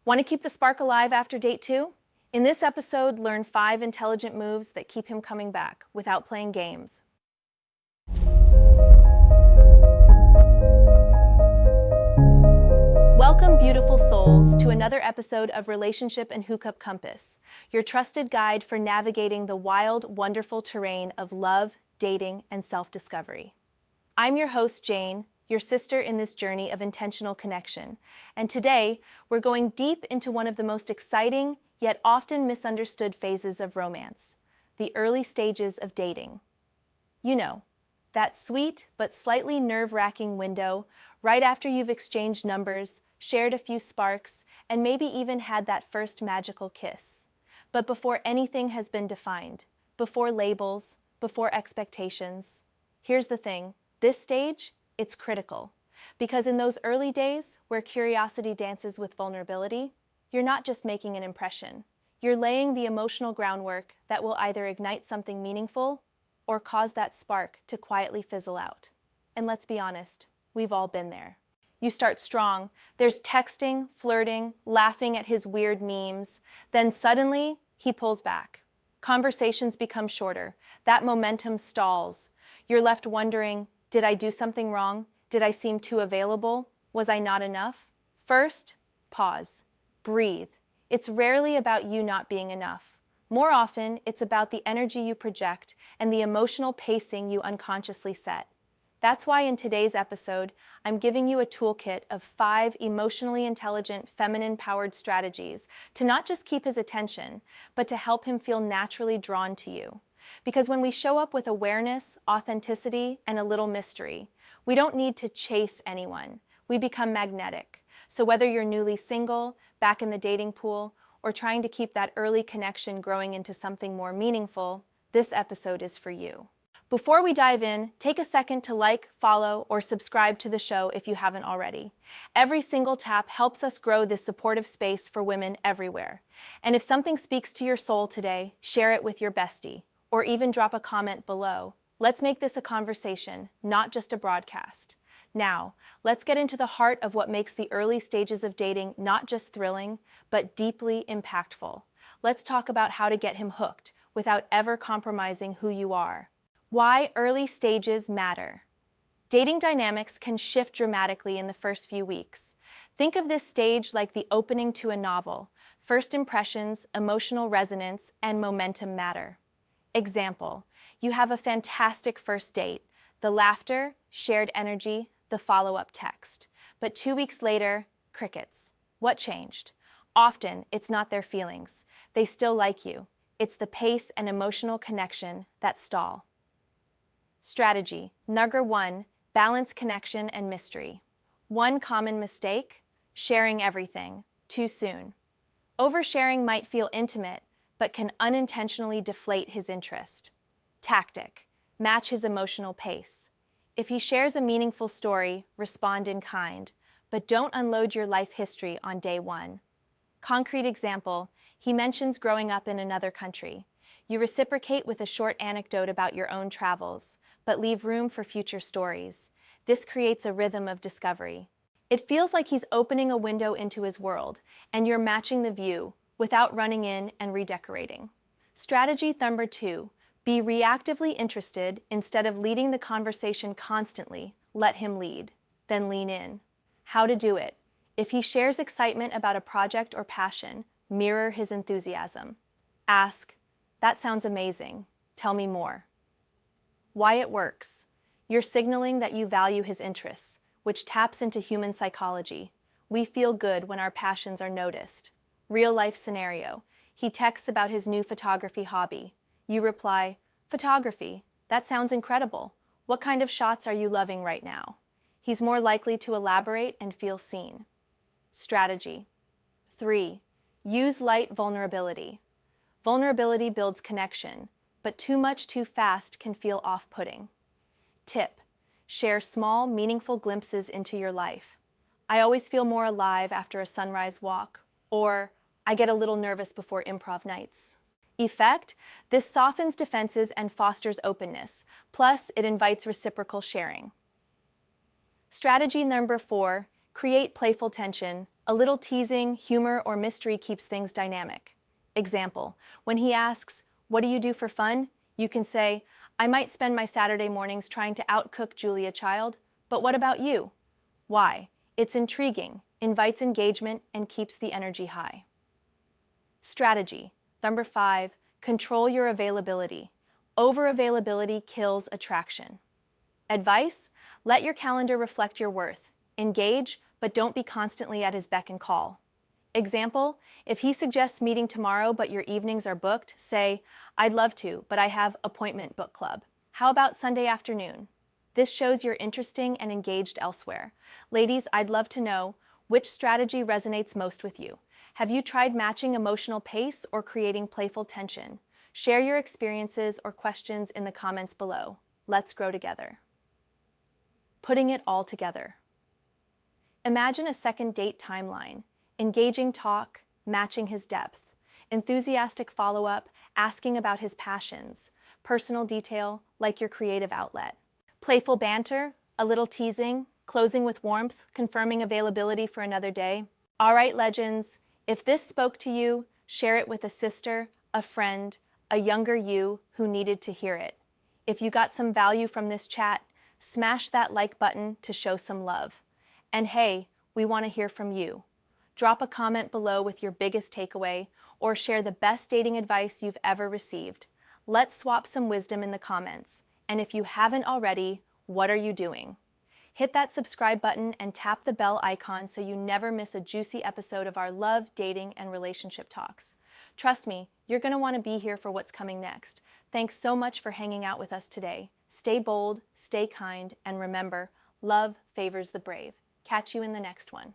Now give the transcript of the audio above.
Want to keep the spark alive after date 2? In this episode, learn 5 intelligent moves that keep him coming back without playing games. Welcome, beautiful souls, to another episode of Relationship and Hookup Compass, your trusted guide for navigating the wild, wonderful terrain of love, dating, and self-discovery. I'm your host, Jane, your sister in this journey of intentional connection, and today we're going deep into one of the most exciting yet often misunderstood phases of romance, the early stages of dating. You know, that sweet but slightly nerve-wracking window right after you've exchanged numbers, shared a few sparks, and maybe even had that first magical kiss. But before anything has been defined, before labels, before expectations. Here's the thing, this stage, it's critical. Because in those early days, where curiosity dances with vulnerability, you're not just making an impression. You're laying the emotional groundwork that will either ignite something meaningful or cause that spark to quietly fizzle out. And let's be honest, we've all been there. You start strong. There's texting, flirting, laughing at his weird memes. Then suddenly, he pulls back. Conversations become shorter. That momentum stalls. You're left wondering, did I do something wrong? Did I seem too available? Was I not enough? First, pause. Breathe. It's rarely about you not being enough. More often, it's about the energy you project and the emotional pacing you unconsciously set. That's why in today's episode, I'm giving you a toolkit of 5 emotionally intelligent, feminine-powered strategies to not just keep his attention, but to help him feel naturally drawn to you. Because when we show up with awareness, authenticity, and a little mystery, we don't need to chase anyone. We become magnetic. So whether you're newly single, back in the dating pool, or trying to keep that early connection growing into something more meaningful, this episode is for you. Before we dive in, take a second to like, follow, or subscribe to the show if you haven't already. Every single tap helps us grow this supportive space for women everywhere. And if something speaks to your soul today, share it with your bestie, or even drop a comment below. Let's make this a conversation, not just a broadcast. Now, let's get into the heart of what makes the early stages of dating not just thrilling, but deeply impactful. Let's talk about how to get him hooked without ever compromising who you are. Why early stages matter. Dating dynamics can shift dramatically in the first few weeks. Think of this stage like the opening to a novel. First impressions, emotional resonance, and momentum matter. Example, you have a fantastic first date. The laughter, shared energy, the follow-up text. But 2 weeks later, crickets. What changed? Often, it's not their feelings. They still like you. It's the pace and emotional connection that stall. Strategy. Number 1, balance connection and mystery. One common mistake, sharing everything too soon. Oversharing might feel intimate, but can unintentionally deflate his interest. Tactic. Match his emotional pace. If he shares a meaningful story, respond in kind, but don't unload your life history on day 1. Concrete example, he mentions growing up in another country. You reciprocate with a short anecdote about your own travels, but leave room for future stories. This creates a rhythm of discovery. It feels like he's opening a window into his world, and you're matching the view without running in and redecorating. Strategy number 2, be reactively interested instead of leading the conversation constantly. Let him lead, then lean in. How to do it. If he shares excitement about a project or passion, mirror his enthusiasm. Ask, that sounds amazing. Tell me more. Why it works. You're signaling that you value his interests, which taps into human psychology. We feel good when our passions are noticed. Real-life scenario. He texts about his new photography hobby. You reply, photography, that sounds incredible. What kind of shots are you loving right now? He's more likely to elaborate and feel seen. Strategy. 3, use light vulnerability. Vulnerability builds connection, but too much too fast can feel off-putting. Tip, share small, meaningful glimpses into your life. I always feel more alive after a sunrise walk, or I get a little nervous before improv nights. Effect, this softens defenses and fosters openness, plus it invites reciprocal sharing. Strategy number 4, Create playful tension. A little teasing, humor, or mystery keeps things dynamic. Example, when he asks, "What do you do for fun?" you can say, "I might spend my Saturday mornings trying to outcook Julia Child, but what about you?" Why? It's intriguing, invites engagement, and keeps the energy high. Strategy. Number 5, control your availability. Over-availability kills attraction. Advice? Let your calendar reflect your worth. Engage, but don't be constantly at his beck and call. Example, if he suggests meeting tomorrow but your evenings are booked, say, "I'd love to, but I have appointment book club. How about Sunday afternoon?" This shows you're interesting and engaged elsewhere. Ladies, I'd love to know, which strategy resonates most with you? Have you tried matching emotional pace or creating playful tension? Share your experiences or questions in the comments below. Let's grow together. Putting it all together. Imagine a second date timeline. Engaging talk, matching his depth. Enthusiastic follow-up, asking about his passions. Personal detail, like your creative outlet. Playful banter, a little teasing, closing with warmth, confirming availability for another day. All right, legends, if this spoke to you, share it with a sister, a friend, a younger you who needed to hear it. If you got some value from this chat, smash that like button to show some love. And hey, we want to hear from you. Drop a comment below with your biggest takeaway or share the best dating advice you've ever received. Let's swap some wisdom in the comments. And if you haven't already, what are you doing? Hit that subscribe button and tap the bell icon so you never miss a juicy episode of our love, dating, and relationship talks. Trust me, you're going to want to be here for what's coming next. Thanks so much for hanging out with us today. Stay bold, stay kind, and remember, love favors the brave. Catch you in the next one.